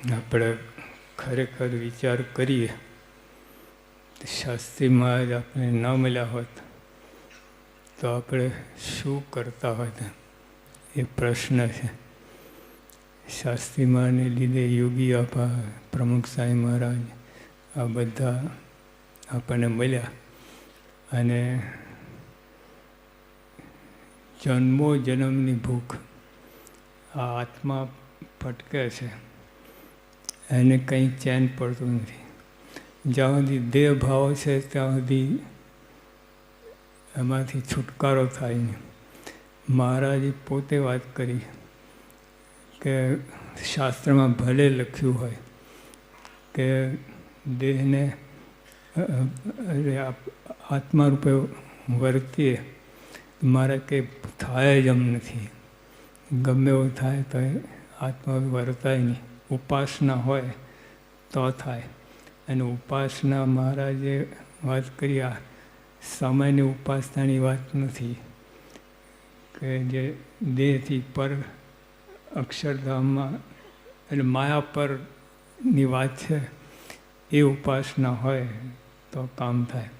આપણે ખરેખર વિચાર કરીએ, શાસ્ત્રી મહારાજ આપણે ન મળ્યા હોત તો આપણે શું કરતા હોત, એ પ્રશ્ન છે. શાસ્ત્રી મહારાજને લીધે યોગી આપા, પ્રમુખ સાંઈ મહારાજ, આ બધા આપણને મળ્યા. અને જન્મો જન્મની ભૂખ, આ આત્મા ભટકે છે, એને કંઈ ચેન પડતું નથી. જ્યાં સુધી દેહ ભાવ છે ત્યાં સુધી એમાંથી છુટકારો થાય નહીં. મહારાજે પોતે વાત કરી કે શાસ્ત્રમાં ભલે લખ્યું હોય કે દેહને આત્મા રૂપે વર્તીએ, મારે કંઈ થાય જ એમ નથી. ગમે એવું થાય તો આત્મા વર્તાય નહીં. ઉપાસના હોય તો થાય. અને ઉપાસના મહારાજે વાત કરી, આ સામાન્ય ઉપાસનાની વાત નથી કે જે દેહથી પર અક્ષરધામમાં એટલે માયા પરની વાત છે, એ ઉપાસના હોય તો કામ થાય.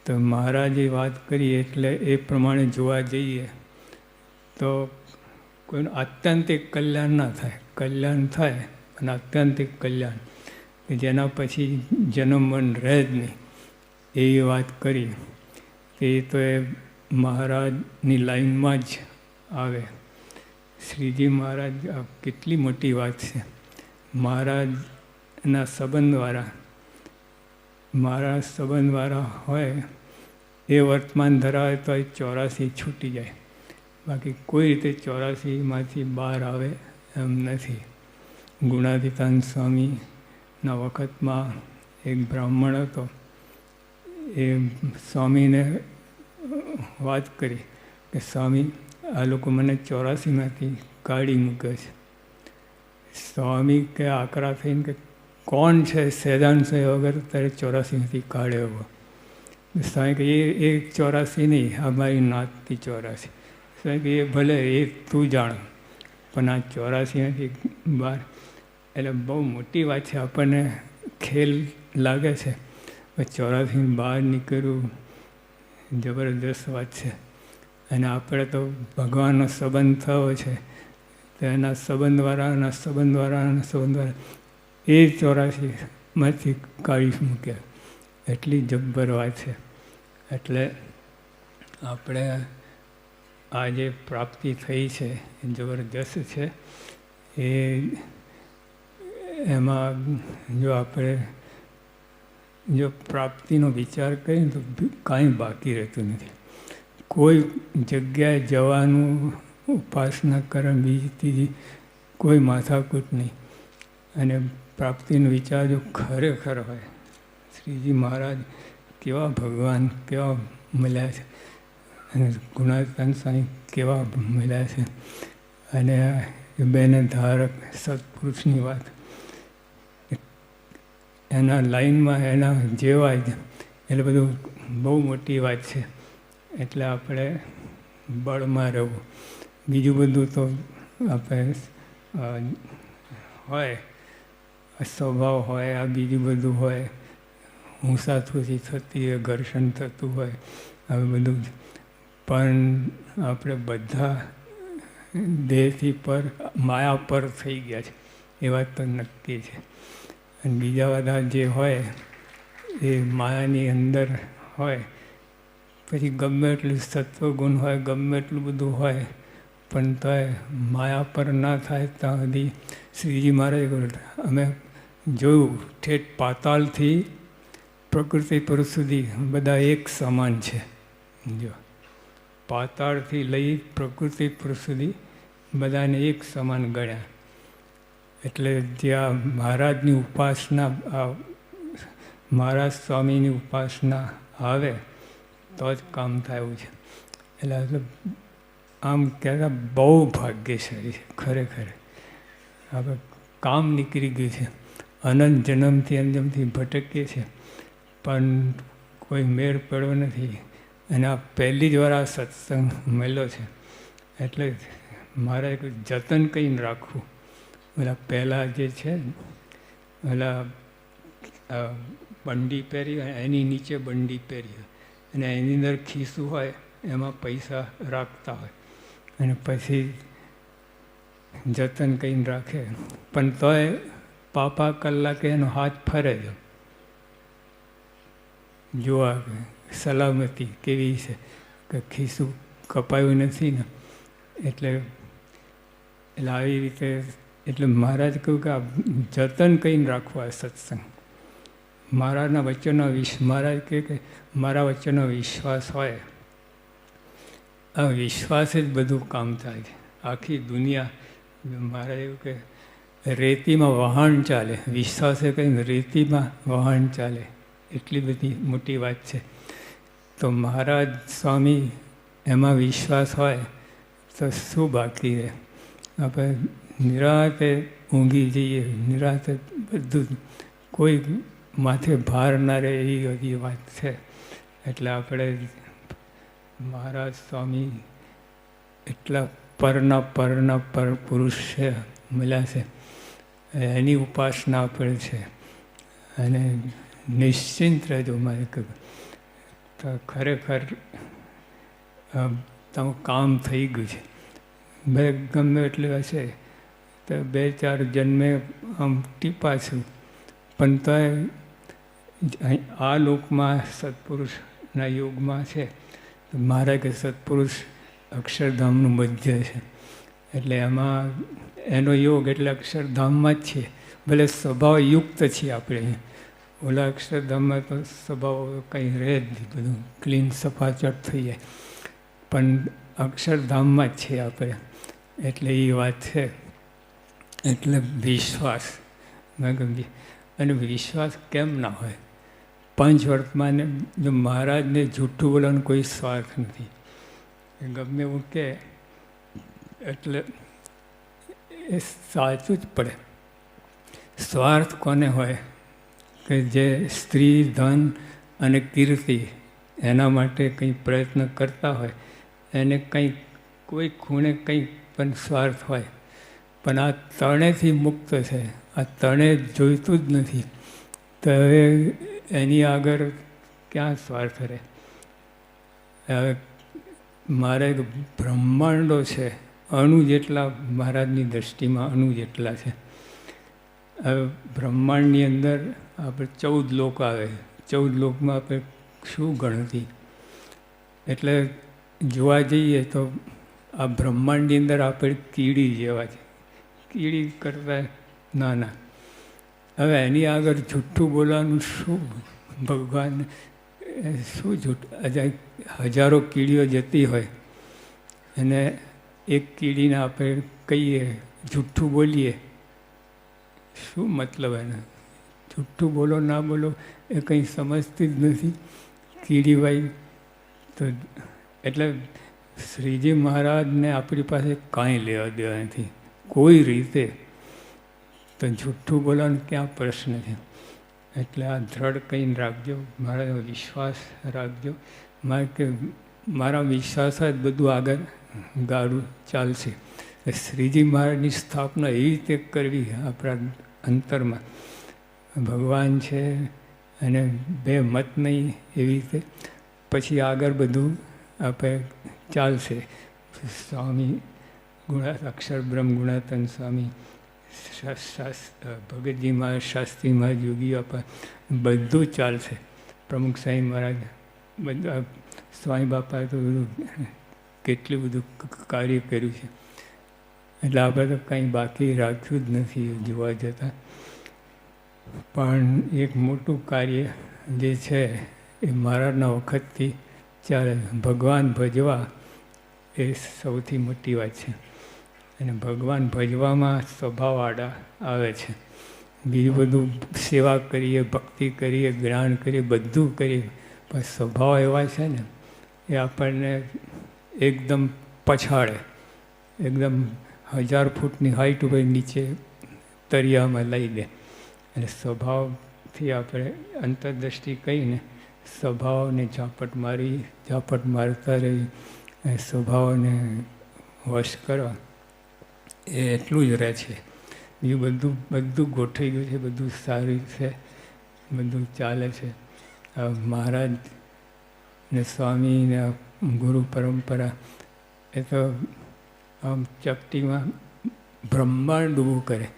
તો મહારાજે વાત કરી એટલે એ પ્રમાણે જોવા જઈએ તો કોઈનું આત્યંતિક કલ્યાણ ના થાય. કલ્યાણ થાય અને આત્યંતિક કલ્યાણ કે જેના પછી જન્મ મન રહે જ નહીં, એવી વાત કરી. એ તો એ મહારાજની લાઈનમાં જ આવે. શ્રીજી મહારાજ, આ કેટલી મોટી વાત છે. મહારાજના સંબંધવાળા, મારા સંબંધવાળા હોય એ વર્તમાન ધરાવે તો એ 84 છૂટી જાય. બાકી કોઈ રીતે 84માંથી બહાર આવે એમ નથી. ગુણાતીતાન સ્વામીના વખતમાં એક બ્રાહ્મણ હતો. એ સ્વામીને વાત કરી કે સ્વામી, આ લોકો મને 84માંથી કાઢી મૂકે છે. સ્વામી કે આકરા થઈને કે કોણ છે સહેજાનસે વગર તારે 84માંથી કાઢે એવો? સ્વામી કે એ 84 નહીં, આ મારી નાતથી 84. સ્વામી કે એ ભલે, એ તું જાણ, પણ આ 84માંથી બહાર. એટલે બહુ મોટી વાત છે. આપણને ખેલ લાગે છે, 84 બહાર નીકળવું જબરદસ્ત વાત છે. અને આપણે તો ભગવાનનો સંબંધ થયો છે, તો એના સંબંધવાળાના સંબંધવાળાના સંબંધવાળા એ 84માંથી કાઢી મૂક્યા. એટલી જબ્બર વાત છે. એટલે આપણે આ જે પ્રાપ્તિ થઈ છે એ જબરદસ્ત છે. એ એમાં જો આપણે જો પ્રાપ્તિનો વિચાર કરીએ તો કાંઈ બાકી રહેતું નથી. કોઈ જગ્યાએ જવાનું, ઉપાસના કરવાની, બીજી ત્રીજી કોઈ માથાકૂટ નહીં. અને પ્રાપ્તિનો વિચાર જો ખરેખર હોય, શ્રીજી મહારાજ કેવા ભગવાન, કેવા મળ્યા છે, અને ગુણાતીતાન સ્વામી કેવા મળ્યા છે. અને બેને ધારક સત્પુરુષની વાત, એના લાઈનમાં એના જેવા જ, એટલે બધું બહુ મોટી વાત છે. એટલે આપણે બળમાં રહેવું. બીજું બધું તો આપણે હોય, સ્વભાવ હોય, આ બીજું બધું હોય, હુંસાથુસી થતી હોય, ઘર્ષણ થતું હોય, હવે બધું જ. પણ આપણે બધા દેહથી પર, માયા પર થઈ ગયા છે, એ વાત તો નક્કી છે. અને બીજા બધા જે હોય એ માયાની અંદર હોય. પછી ગમે એટલું સત્વગુણ હોય, ગમે એટલું બધું હોય, પણ તોય માયા પર ના થાય ત્યાં સુધી શ્રીજી મહારાજ અમે જોયું, ઠેઠ પાતાળથી પ્રકૃતિ પુરુષ સુધી બધા એક સમાન છે. જો પાતાળથી લઈ પ્રકૃતિ પુરુષ સુધી બધાને એક સમાન ગણ્યા. એટલે જ્યાં મહારાજની ઉપાસના, મહારાજ સ્વામીની ઉપાસના આવે તો જ કામ થાય એવું છે. એટલે આમ કહેતા બહુ ભાગ્યશાળી છે ખરેખર. આપણે કામ નીકળી ગયું છે. અનંત જન્મથી અંજમથી ભટકીએ છીએ, પણ કોઈ મેળ પડ્યો નથી. અને આ પહેલી જ વાર આ સત્સંગ મળ્યો છે. એટલે મારે જતન કરીને રાખવું. ઓલા પહેલાં જે છે ઓલા બંડી પહેરી હોય એની નીચે બંડી પહેરી હોય અને એની અંદર ખિસ્સું હોય એમાં પૈસા રાખતા હોય અને પછી જતન કરીને રાખે, પણ તોય પાપા કલાકે એનો હાથ ફરે જ જોવા સલામતી કેવી છે કે ખિસ્સું કપાયું નથી ને. એટલે આવી રીતે એટલે મહારાજ કહ્યું કે આ જતન કરીને રાખવા સત્સંગ. મહારાજના વચ્ચેનો મહારાજ કહે કે મારા વચ્ચેનો વિશ્વાસ હોય, આ વિશ્વાસ જ બધું કામ થાય છે. આખી દુનિયા મહારાજ એવું કે રેતીમાં વહાણ ચાલે, વિશ્વાસે કહીને રેતીમાં વહાણ ચાલે, એટલી બધી મોટી વાત છે. તો મહારાજ સ્વામી એમાં વિશ્વાસ હોય તો શું બાકી રહે? આપણે નિરાતે ઊંઘી જઈએ, નિરાતે બધું કોઈ માથે ભાર ના રહે એવી બધી વાત છે. એટલે આપણે મહારાજ સ્વામી એટલા પર પુરુષ છે, મળ્યા છે, એની ઉપાસના પણ છે. અને નિશ્ચિંત રહેજો. મારે કહ્યું તો ખરેખર તમારું કામ થઈ ગયું છે. મેં ગમે એટલે હશે તો 2-4 જન્મે આમ ટીપા છું, પણ તોય આ લોકમાં સત્પુરુષના યોગમાં છે. મારા કે સત્પુરુષ અક્ષરધામનું મધ્ય છે, એટલે એમાં એનો યોગ એટલે અક્ષરધામમાં જ છે. ભલે સ્વભાવ યુક્ત છીએ આપણે, ઓલા અક્ષરધામમાં તો સ્વભાવ કંઈ રહે જ નહીં, બધું ક્લીન સફાચટ થઈ જાય, પણ અક્ષરધામમાં જ છે આપણે. એટલે એ વાત છે. એટલે વિશ્વાસ, અને વિશ્વાસ કેમ ના હોય? પંચ વર્તમાન જો મહારાજને જૂઠું બોલવાનો કોઈ સ્વાર્થ નથી. ગમે એવું કે એટલે એ સાચું જ પડે. સ્વાર્થ કોને હોય? કે જે સ્ત્રી, ધન અને કીર્તિ એના માટે કંઈ પ્રયત્ન કરતા હોય, એને કંઈક કોઈ ખૂણે કંઈક પણ સ્વાર્થ હોય. પણ આ ત્રણેયથી મુક્ત છે, આ ત્રણેય જોઈતું જ નથી. તો હવે એની આગળ ક્યાં સ્વાર્થ રહે? હવે મારે બ્રહ્માંડો છે, અણુ જેટલા મહારાજની દૃષ્ટિમાં અણુ જેટલા છે. હવે બ્રહ્માંડની અંદર આપણે 14 લોક આવે, 14 લોકમાં આપણે શું ગણતી? એટલે જોવા જઈએ તો આ બ્રહ્માંડની અંદર આપણે કીડી જેવા છે, કીડી કરતાં નાના. હવે એની આગળ જૂઠું બોલવાનું શું? ભગવાન શું જૂઠ? હજારો કીડીઓ જતી હોય અને એક કીડીને આપણે કહીએ જૂઠું બોલીએ, શું મતલબ એને? જૂઠું બોલો ના બોલો એ કંઈ સમજતી જ નથી કીડીભાઈ. તો એટલે શ્રીજી મહારાજને આપણી પાસે કાંઈ લેવા દેવા નથી કોઈ રીતે. તો જૂઠું બોલવાનો ક્યાં પ્રશ્ન છે? એટલે આ દ્રઢ કહીને રાખજો, મારા વિશ્વાસ રાખજો. મારે કે મારા વિશ્વાસ જ બધું આગળ ગાડું ચાલશે. શ્રીજી મહારાજની સ્થાપના એવી રીતે કરવી આપણા અંતરમાં. ભગવાન છે અને બે મત નહીં, એવી રીતે પછી આગળ બધું આપણે ચાલશે. સ્વામી અક્ષર બ્રહ્મ ગુણાતન સ્વામી, ભગતજી મહારાજ, શાસ્ત્રી મહારાજ, યોગી બાપા, બધું ચાલશે. પ્રમુખ સાંઈ મહારાજ, બધા સ્વામી બાપાએ તો બધું કેટલું બધું કાર્ય કર્યું છે. એટલે આપણે તો કંઈ બાકી રાખ્યું જ નથી જોવા જતાં. પણ એક મોટું કાર્ય જે છે એ મહારાજના વખતથી ચાલે. ભગવાન ભજવા એ સૌથી મોટી વાત છે. અને ભગવાન ભજવામાં સ્વભાવ આડા આવે છે. બીજું બધું સેવા કરીએ, ભક્તિ કરીએ, જ્ઞાન કરીએ, બધું કરીએ, પણ સ્વભાવ એવા છે ને એ આપણને એકદમ પછાડે, એકદમ 1000 ફૂટની હાઈટ ઉપર નીચે તરિયામાં લઈ દે. અને સ્વભાવથી આપણે અંતરદૃષ્ટિ કહીને સ્વભાવને ઝાપટ મારતા રહી, સ્વભાવને વશ કરવા એ એટલું જ રહે છે. બીજું બધું ગોઠવાઈ ગયું છે, બધું સારું છે, બધું ચાલે છે. મહારાજ ને સ્વામી ને ગુરુ પરંપરા એ તો આમ ચપટીમાં બ્રહ્માંડ ઊભું કરે,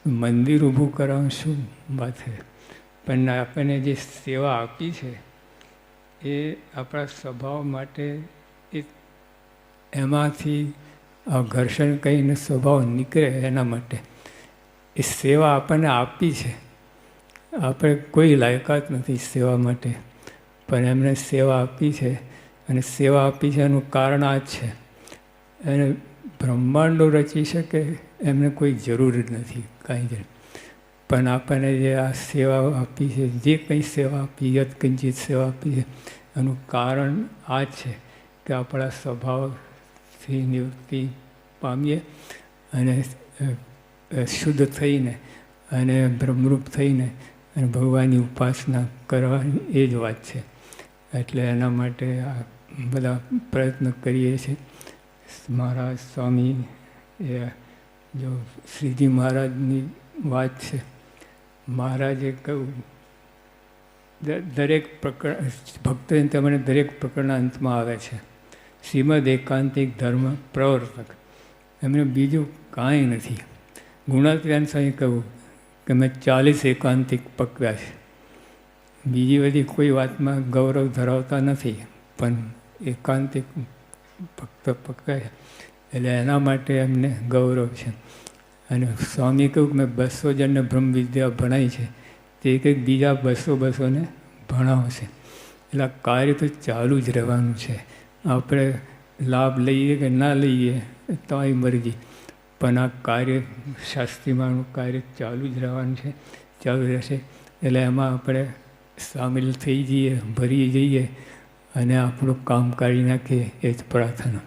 મંદિર ઊભું કરવાનું શું વાત છે. પણ આપણને જે સેવા આપી છે એ આપણા સ્વભાવ માટે એમાંથી ઘર્ષણ કરીને સ્વભાવ નીકળે એના માટે એ સેવા આપણને આપી છે. આપણે કોઈ લાયકાત નથી સેવા માટે, પણ એમણે સેવા આપી છે. અને સેવા આપી છે એનું કારણ આ જ છે, એને બ્રહ્માંડો રચી શકે એમને કોઈ જરૂર જ નથી કાંઈ જ. પણ આપણને જે આ સેવા આપી છે, જે કંઈ સેવા આપી, યત્કંચિત સેવા આપી છે, એનું કારણ આ જ છે કે આપણા સ્વભાવથી નિવૃત્તિ પામીએ અને શુદ્ધ થઈને અને બ્રહ્મરૂપ થઈને અને ભગવાનની ઉપાસના કરવાની એ જ વાત છે. એટલે એના માટે આ બધા પ્રયત્ન કરીએ છીએ. મહારાજ સ્વામી એ જો શ્રીજી મહારાજની વાત છે. મહારાજે કહ્યું દરેક પ્રકરણ ભક્તોને તમને દરેક પ્રકરણના અંતમાં આવે છે શ્રીમદ એકાંતિક ધર્મ પ્રવર્તક. એમને બીજું કાંઈ નથી. ગુણાતીતાન સ્વામી કહ્યું કે મેં 40 એકાંતિક પકવ્યા છે. બીજી બધી કોઈ વાતમાં ગૌરવ ધરાવતા નથી, પણ એકાંતિક ભક્ત પકવ્યા એટલે એના માટે એમને ગૌરવ છે. અને સ્વામી કહ્યું કે મેં 200 જણને બ્રહ્મ વિદ્યા ભણાવી છે, તે કંઈક બીજા 200ને ભણાવશે. એટલે આ કાર્ય તો ચાલુ જ રહેવાનું છે. આપણે લાભ લઈએ કે ના લઈએ તમારી મરજી, પણ આ કાર્ય શાસ્ત્રીમાનું કાર્ય ચાલુ જ રહેવાનું છે, ચાલુ રહેશે. એટલે એમાં આપણે સામેલ થઈ જઈએ, ભરી જઈએ અને આપણું કામ કાઢી નાખીએ એ જ પ્રાર્થના.